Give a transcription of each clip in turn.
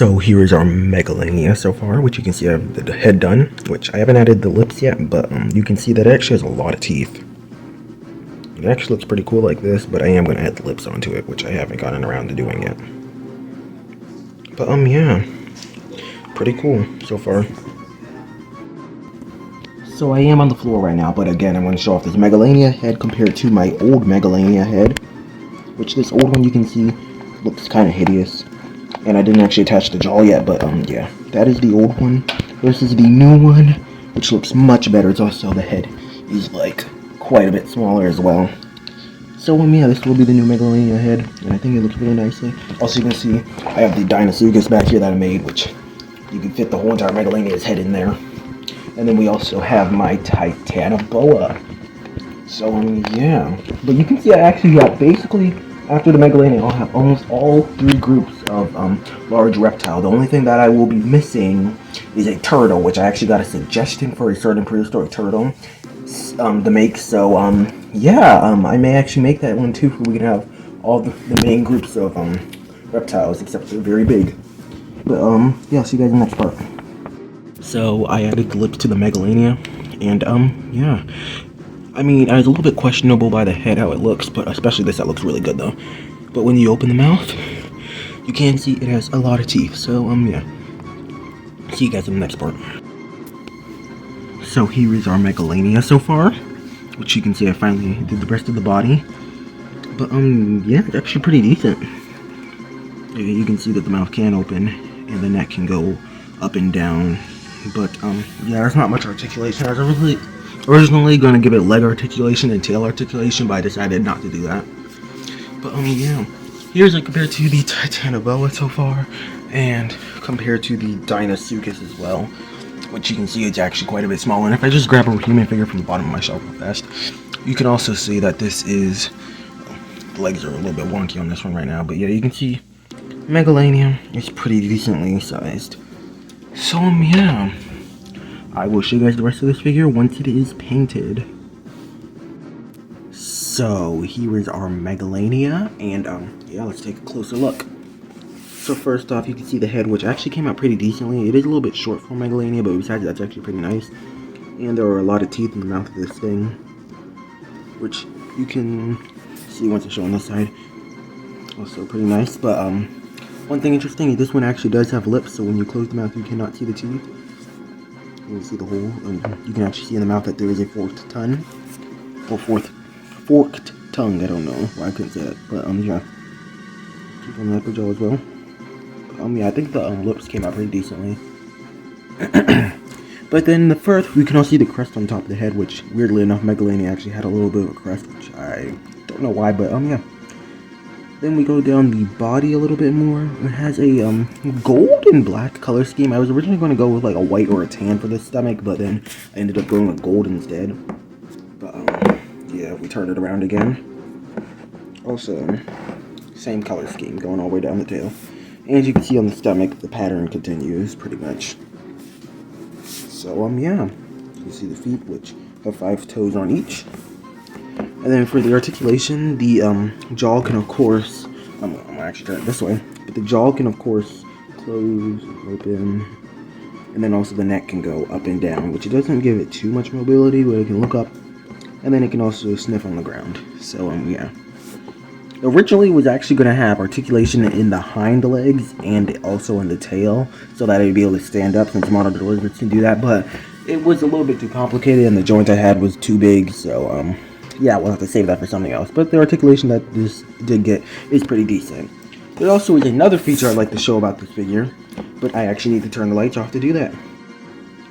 So here is our Megalania so far, which you can see I have the head done, which I haven't added the lips yet, but you can see that it actually has a lot of teeth. It actually looks pretty cool like this, but I am going to add the lips onto it, which I haven't gotten around to doing yet. But yeah, pretty cool so far. So I am on the floor right now, but again, I want to show off this Megalania head compared to my old Megalania head, which this old one you can see looks kind of hideous. And I didn't actually attach the jaw yet, but yeah, that is the old one versus the new one, which looks much better. It's also, the head is like quite a bit smaller as well. So yeah, this will be the new Megalania head, and I think it looks really nicely. Also, you can see I have the Dinosaurus back here that I made, which you can fit the whole entire Megalania's head in there. And then we also have my Titanoboa. So yeah, but you can see I actually got basically, after the Megalania, I'll have almost all three groups of large reptile. The only thing that I will be missing is a turtle, which I actually got a suggestion for a certain prehistoric turtle to make. So yeah, I may actually make that one too, for we can have all the main groups of reptiles, except they're very big. But yeah, I'll see you guys in the next part. So I added the lips to the Megalania, and yeah. I mean, I was a little bit questionable by the head how it looks, but especially this, that looks really good though. But when you open the mouth, you can see it has a lot of teeth. So yeah, see you guys in the next part. So here is our Megalania so far, which you can see I finally did the rest of the body. But yeah, it's actually pretty decent. You can see that the mouth can open and the neck can go up and down. But yeah, there's not much articulation. I was originally going to give it leg articulation and tail articulation, but I decided not to do that. But yeah, here's it compared to the Titanoboa so far, and compared to the Dinosaurus as well, which you can see it's actually quite a bit smaller. And if I just grab a human figure from the bottom of my shelf real fast, you can also see that this is, the legs are a little bit wonky on this one right now, but yeah, you can see Megalania is pretty decently sized. So yeah, I will show you guys the rest of this figure once it is painted. So here is our Megalania, and yeah, let's take a closer look. So first off, you can see the head, which actually came out pretty decently. It is a little bit short for Megalania, but besides that's actually pretty nice. And there are a lot of teeth in the mouth of this thing, which you can see once I show on this side. Also pretty nice, but one thing interesting is this one actually does have lips, so when you close the mouth you cannot see the teeth. You can see the hole, and you can actually see in the mouth that there is a forked tongue. Or forked tongue, I don't know why I couldn't say that. But yeah. Keep on the upper jaw as well. Yeah, I think the lips came out pretty decently. But then the first, we can all see the crest on top of the head, which weirdly enough Megalania actually had a little bit of a crest, which I don't know why, but yeah. Then we go down the body a little bit more. It has a gold and black color scheme. I was originally going to go with like a white or a tan for the stomach, but then I ended up going with gold instead. But yeah, we turned it around again. Also, same color scheme going all the way down the tail. And as you can see on the stomach, the pattern continues pretty much. So yeah, you see the feet, which have 5 toes on each. And then for the articulation, the jaw can of course, I'm gonna actually turn it this way, but the jaw can of course close, open, and then also the neck can go up and down, which it doesn't give it too much mobility, but it can look up, and then it can also sniff on the ground. So yeah. Originally it was actually going to have articulation in the hind legs and also in the tail, so that it would be able to stand up, since monitored lizards can do that, but it was a little bit too complicated and the joint I had was too big, so yeah, we'll have to save that for something else. But the articulation that this did get is pretty decent. There also is another feature I'd like to show about this figure, but I actually need to turn the lights off to do that.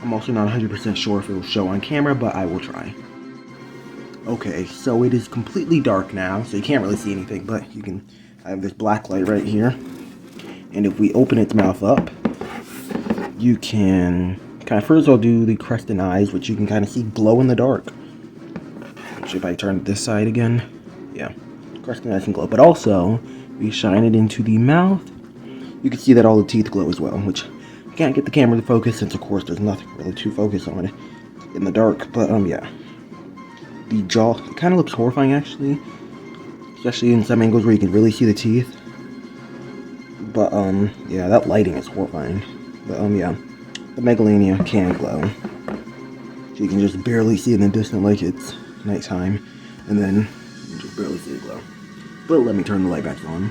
I'm also not 100% sure if it will show on camera, but I will try. Okay, so it is completely dark now, so you can't really see anything, but I have this black light right here. And if we open its mouth up, you can kind of, first I'll do the crest and eyes, which you can kind of see glow in the dark. Which if I turn this side again, yeah, crest and eyes can glow. But also, we shine it into the mouth, you can see that all the teeth glow as well, which I can't get the camera to focus since of course there's nothing really to focus on it in the dark, but yeah. The jaw, it kind of looks horrifying actually, especially in some angles where you can really see the teeth. But, yeah, that lighting is horrifying. But, yeah, the Megalania can glow. So you can just barely see in the distance like it's nighttime. And then you just barely see it glow. But let me turn the light back on.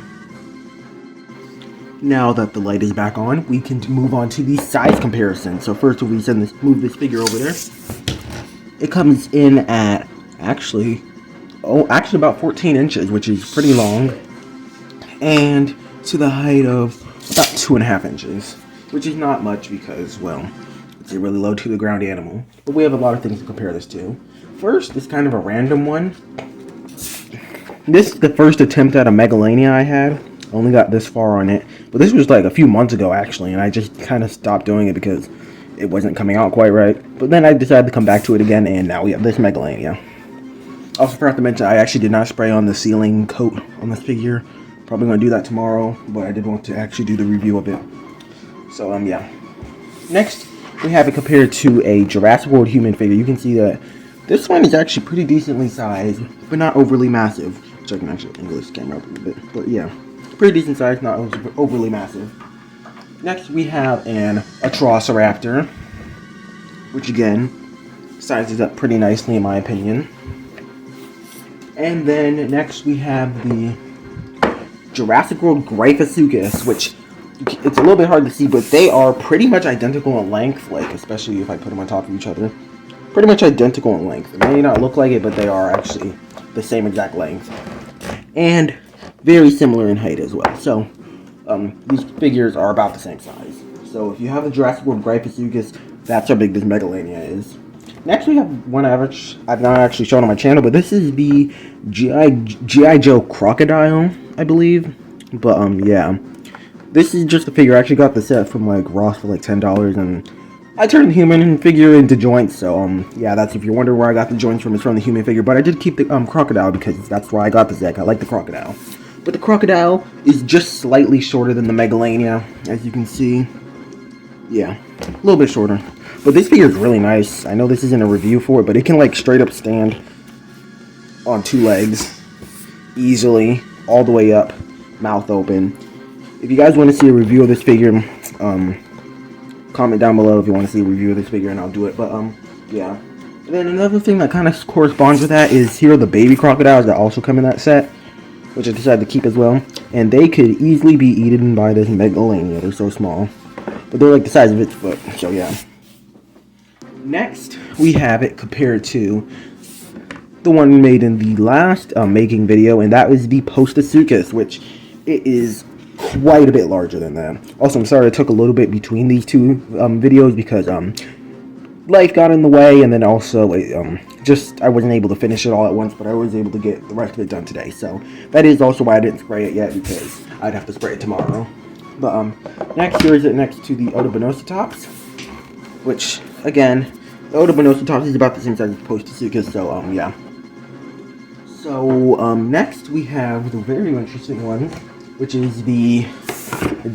Now that the light is back on, we can move on to the size comparison. So first, if we move this figure over there, it comes in at actually about 14 inches, which is pretty long, and to the height of about 2.5 inches, which is not much because, well, it's a really low to the ground animal. But we have a lot of things to compare this to. First, it's kind of a random one. This is the first attempt at a Megalania I had. Only got this far on it, but this was like a few months ago actually, and I just kind of stopped doing it because it wasn't coming out quite right. But then I decided to come back to it again, and now we have this Megalania. Also forgot to mention, I actually did not spray on the ceiling coat on this figure. Probably going to do that tomorrow, but I did want to actually do the review of it. So, yeah. Next, we have it compared to a Jurassic World human figure. You can see that this one is actually pretty decently sized, but not overly massive. Which I can actually angle this camera up a little bit, but yeah. Pretty decent size, not overly massive. Next, we have an Atrociraptor, which again, sizes up pretty nicely in my opinion. And then next we have the Jurassic World Gryphosuchus, which it's a little bit hard to see, but they are pretty much identical in length, like especially if I put them on top of each other. Pretty much identical in length. It may not look like it, but they are actually the same exact length. And very similar in height as well. So, these figures are about the same size. So, if you have the Jurassic World Gryphosuchus, that's how big this Megalania is. Next, we have one I've not actually shown on my channel, but this is the G.I. Joe Crocodile, I believe. But, yeah. This is just a figure. I actually got the set from, like, Ross for, like, $10, and I turned the human figure into joints, so, yeah, that's if you're wondering where I got the joints from, it's from the human figure. But I did keep the crocodile because that's why I got the set. I like the crocodile. But the crocodile is just slightly shorter than the Megalania, as you can see. Yeah, a little bit shorter. But this figure is really nice. I know this isn't a review for it, but it can like straight up stand on 2 legs easily, all the way up, mouth open. If you guys want to see a review of this figure, comment down below if you want to see a review of this figure, and I'll do it. But yeah. And then another thing that kind of corresponds with that is here are the baby crocodiles that also come in that set, which I decided to keep as well. And they could easily be eaten by this Megalania. They're so small. But they're like the size of its foot. So yeah. Next, we have it compared to the one made in the last making video. And that was the Postosuchus, which it is quite a bit larger than that. Also, I'm sorry it took a little bit between these two videos because life got in the way, and then also I wasn't able to finish it all at once, but I was able to get the rest of it done today. So that is also why I didn't spray it yet, because I'd have to spray it tomorrow. But next, here is it next to the Odobonosatops, which again, the Odobonosatops is about the same size as Postosuchus. So yeah. So next we have the very interesting one, which is the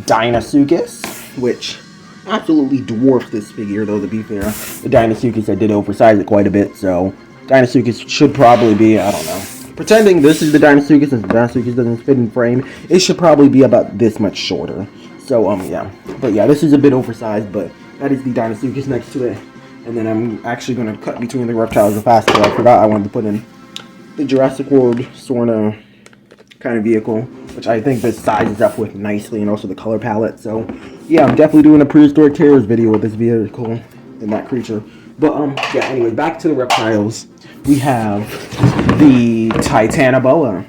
Deinosuchus, which absolutely dwarfs this figure, though to be fair. The Deinosuchus, I did oversize it quite a bit, so Deinosuchus should probably be, I don't know. Pretending this is the Deinosuchus, since the Deinosuchus doesn't fit in frame, it should probably be about this much shorter. So, yeah. But yeah, this is a bit oversized, but that is the Deinosuchus next to it. And then I'm actually going to cut between the reptiles the fast, but I forgot I wanted to put in the Jurassic World Sorna kind of vehicle, which I think this sizes up with nicely, and also the color palette. So yeah, I'm definitely doing a prehistoric terrors video with this vehicle and that creature. But yeah, anyway, back to the reptiles. We have the Titanoboa,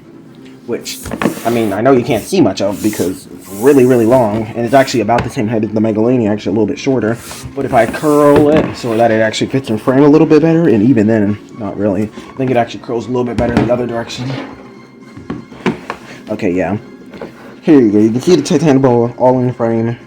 which, I mean, I know you can't see much of because it's really, really long, and it's actually about the same height as the Megalania, actually a little bit shorter. But if I curl it so that it actually fits in frame a little bit better, and even then, not really. I think it actually curls a little bit better in the other direction. Okay, yeah. Here you go. You can see the Titanoboa all in frame.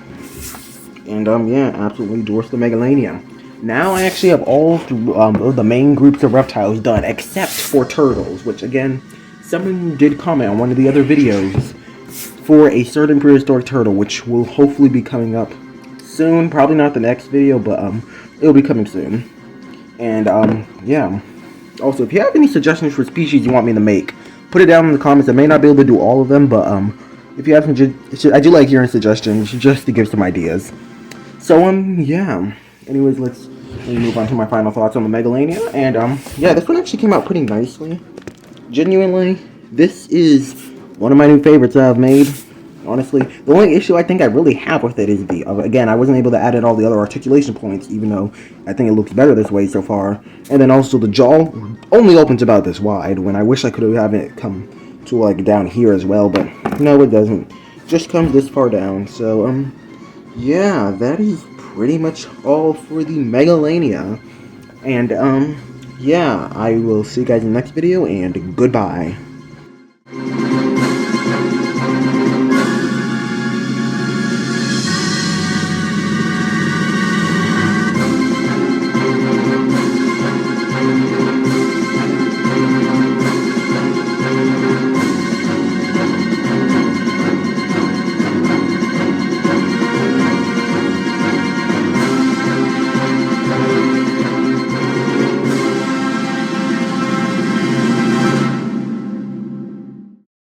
And, yeah, absolutely dwarfs the Megalania. Now I actually have all of the main groups of reptiles done, except for turtles, which, again, someone did comment on one of the other videos for a certain prehistoric turtle, which will hopefully be coming up soon. Probably not the next video, but, it'll be coming soon. And, yeah. Also, if you have any suggestions for species you want me to make, put it down in the comments. I may not be able to do all of them, but, if you have some, I do like hearing suggestions just to give some ideas. So, yeah. Anyways, let me move on to my final thoughts on the Megalania. And, yeah, this one actually came out pretty nicely. Genuinely, this is one of my new favorites I've made. Honestly, the only issue I think I really have with it is again, I wasn't able to add in all the other articulation points, even though I think it looks better this way so far. And then also the jaw only opens about this wide, when I wish I could have it come to like down here as well, but no, it doesn't. Just comes this far down. So, yeah, that is pretty much all for the Megalania. And, yeah, I will see you guys in the next video, and goodbye.